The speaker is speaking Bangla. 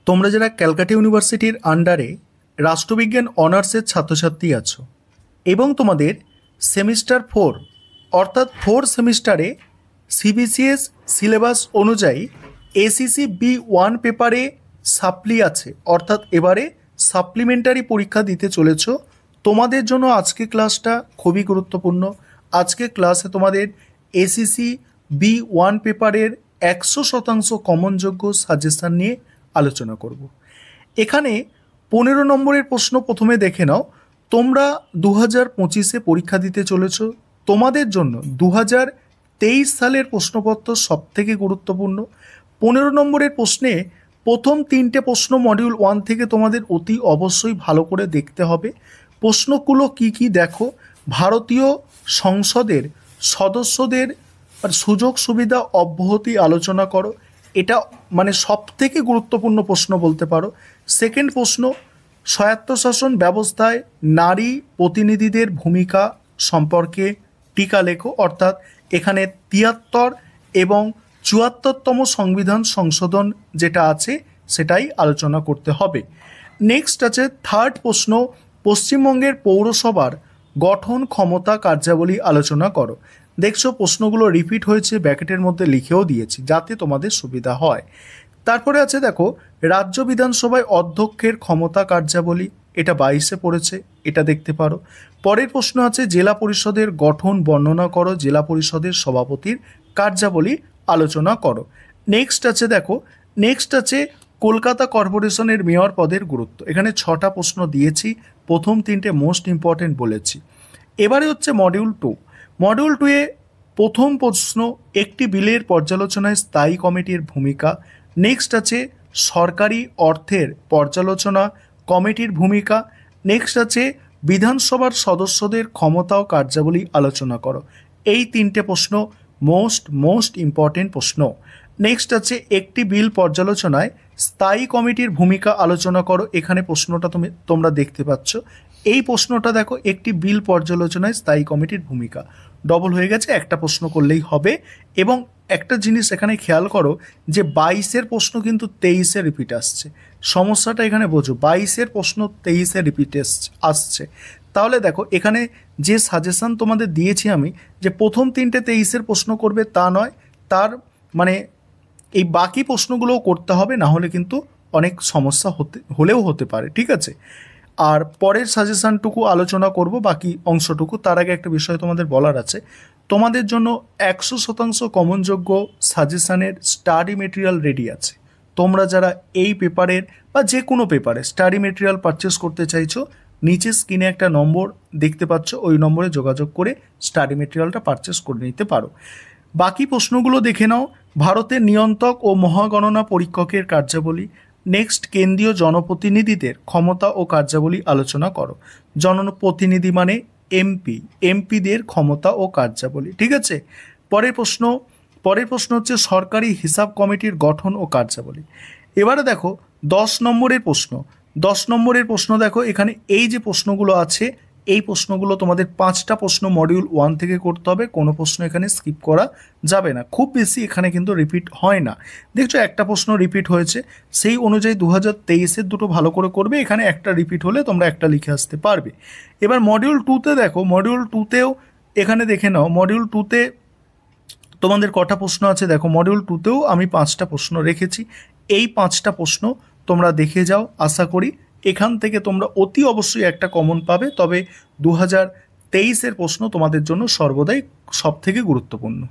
তোমরা যারা ক্যালকাটা ইউনিভার্সিটির আন্ডারে রাষ্ট্রবিজ্ঞান অনার্সের ছাত্রছাত্রী আছো এবং তোমাদের সেমিস্টার 4 অর্থাৎ 4 সেমিস্টারে সিবিসিএস সিলেবাস অনুযায়ী এসিসি বি1 পেপারে সাপ্লি আছে, অর্থাৎ এবারে সাপ্লিমেন্টারি পরীক্ষা দিতে চলেছ, তোমাদের জন্য আজকে ক্লাসটা খুবই গুরুত্বপূর্ণ। আজকে ক্লাসে তোমাদের এসিসি বি1 পেপারের 100% কমনযোগ্য সাজেশান নিয়ে আলোচনা করব। এখানে 15 নম্বরের প্রশ্ন প্রথমে দেখে নাও। তোমরা 2025-এ পরীক্ষা দিতে চলেছ, তোমাদের জন্য 2023 সালের প্রশ্নপত্র সবথেকে গুরুত্বপূর্ণ। 15 নম্বরের প্রশ্নে প্রথম 3টে প্রশ্ন মডিউল 1 থেকে তোমাদের অতি অবশ্যই ভালো করে দেখতে হবে। প্রশ্নগুলো কি কি দেখো, ভারতীয় সংসদের সদস্যদের সুযোগ সুবিধা অব্যাহতি আলোচনা করো, এটা মানে সবথেকে গুরুত্বপূর্ণ প্রশ্ন বলতে পারো। সেকেন্ড প্রশ্ন, স্বায়ত্তশাসন ব্যবস্থায় নারী প্রতিনিধিদের ভূমিকা সম্পর্কে টিকা লেখো, অর্থাৎ এখানে 73 এবং 74তম সংবিধান সংশোধন যেটা আছে সেটাই আলোচনা করতে হবে। নেক্সট আছে থার্ড প্রশ্ন, পশ্চিমবঙ্গের পৌরসভার গঠন ক্ষমতা কার্যাবলী আলোচনা করো। দেখছো প্রশ্নগুলো রিপিট হয়েছে, ব্র্যাকেটের মধ্যে লিখেও দিয়েছি যাতে তোমাদের সুবিধা হয়। তারপরে আছে দেখো রাজ্য বিধানসভায় অধ্যক্ষের ক্ষমতা কার্যাবলী, এটা 22-এ পড়েছে, এটা দেখতে পারো। পরের প্রশ্ন আছে জেলা পরিষদের গঠন বর্ণনা করো, জেলা পরিষদের সভাপতির কার্যাবলী আলোচনা করো। নেক্সট আছে দেখো, নেক্সট আছে কলকাতা কর্পোরেশনের মেয়র পদের গুরুত্ব। এখানে 6টা প্রশ্ন দিয়েছি, প্রথম 3টে মোস্ট ইম্পর্টেন্ট বলেছি। এবারে হচ্ছে মডিউল 2। মডিউল 2-এ প্রথম প্রশ্ন একটি বিলের পর্যালোচনায় স্থায়ী কমিটির ভূমিকা। নেক্সট আছে সরকারি অর্থের পর্যালোচনা কমিটির ভূমিকা। নেক্সট আছে বিধানসভার সদস্যদের ক্ষমতা ও কার্যাবলী আলোচনা করো। এই 3টে প্রশ্ন মোস্ট ইম্পর্টেন্ট প্রশ্ন। নেক্সট আছে একটি বিল পর্যালোচনায় স্থায়ী কমিটির ভূমিকা আলোচনা করো। এখানে প্রশ্নটা তোমরা দেখতে পাচ্ছ, এই প্রশ্নটা দেখো, একটি বিল পর্যালোচনায় স্থায়ী কমিটির ভূমিকা, ডবল হয়ে গেছে, একটা প্রশ্ন করলেই হবে। এবং একটা জিনিস এখানে খেয়াল করো যে 22-এর প্রশ্ন কিন্তু 23-এ রিপিট আসছে, সমস্যাটা এখানে বোঝো, 22-এর প্রশ্ন 23-এ রিপিট আসছে। তাহলে দেখো এখানে যে সাজেশান তোমাদের দিয়েছি আমি, যে প্রথম 3টে 23-এর প্রশ্ন করবে তা নয়, তার মানে এই বাকি প্রশ্নগুলোও করতে হবে, না হলে কিন্তু অনেক সমস্যা হতে পারে, ঠিক আছে। আর পরের সাজেশানটুকু আলোচনা করব, বাকি অংশটুকু। তার আগে একটা বিষয় তোমাদের বলার আছে, তোমাদের জন্য 100% কমনযোগ্য সাজেশানের স্টাডি মেটেরিয়াল রেডি আছে। তোমরা যারা এই পেপারের বা যে কোনো পেপারে স্টাডি মেটেরিয়াল পারচেস করতে চাইছো, নিচে স্ক্রিনে একটা নম্বর দেখতে পাচ্ছ, ওই নম্বরে যোগাযোগ করে স্টাডি মেটেরিয়ালটা পারচেস করে নিতে পারো। বাকি প্রশ্নগুলো দেখে নাও। ভারতের নিয়ন্ত্রক ও মহাগণনা পরীক্ষকের কার্যাবলী। নেক্সট কেন্দ্রীয় জনপ্রতিনিধিদের ক্ষমতা ও কার্যাবলী আলোচনা করো। জনপ্রতিনিধি মানে এমপিদের ক্ষমতা ও কার্যাবলী, ঠিক আছে। পরের প্রশ্ন হচ্ছে সরকারি হিসাব কমিটির গঠন ও কার্যাবলী। এবারে দেখো 10 নম্বরের প্রশ্ন দেখো, এখানে এই যে প্রশ্নগুলো আছে, এই প্রশ্নগুলো তোমাদের 5টা প্রশ্ন মডিউল 1 থেকে করতে হবে, কোনো প্রশ্ন এখানে স্কিপ করা যাবে না। খুব বেশি এখানে কিন্তু রিপিট হয় না, দেখছো একটা প্রশ্ন রিপিট হয়েছে, সেই অনুযায়ী 2023-এর দুটো ভালো করে করবে, এখানে একটা রিপিট হলে তোমরা একটা লিখে আসতে পারবে। এবার মডিউল 2-তে দেখো, মডিউল 2-তেও এখানে দেখে নাও, মডিউল 2-তে তোমাদের কটা প্রশ্ন আছে দেখো। মডিউল 2-তেও আমি 5টা প্রশ্ন রেখেছি, এই 5টা প্রশ্ন তোমরা দেখে যাও। আশা করি এখান থেকে তোমরা অতি অবশ্যই একটা কমন পাবে, তবে 2023-এর প্রশ্ন তোমাদের জন্য সর্বদাই সবথেকে গুরুত্বপূর্ণ।